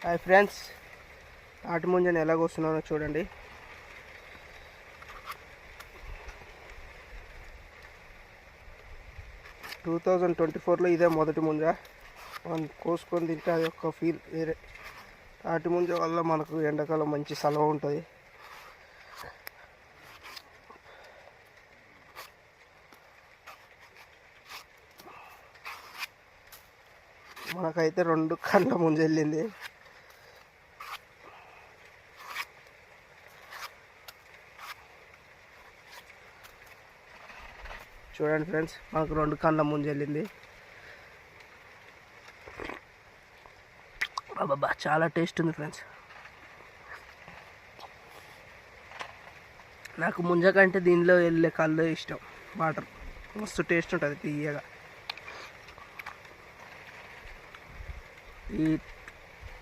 Hi friends, తాటి ముంజని ఎలా కోస్తున్నానో చూడండి. టూ 2024లో ఇదే మొదటి ముంజ. మనం కోసుకొని తింటే అది ఒక ఫీల్ వేరే. తాటి ముంజ వల్ల మనకు ఎండాకాలం మంచి సలవ ఉంటుంది. మనకైతే 2 కండ్ల ముంజ వెళ్ళింది. చూడండి ఫ్రెండ్స్, మనకు 2 కండ్ల ముంజ వెళ్ళింది. బాబా చాలా టేస్ట్ ఉంది ఫ్రెండ్స్. నాకు ముంజ కంటే దీనిలో వెళ్ళే కళ్ళు ఇష్టం. వాటర్ మస్తు టేస్ట్ ఉంటుంది తీయగా. ఈ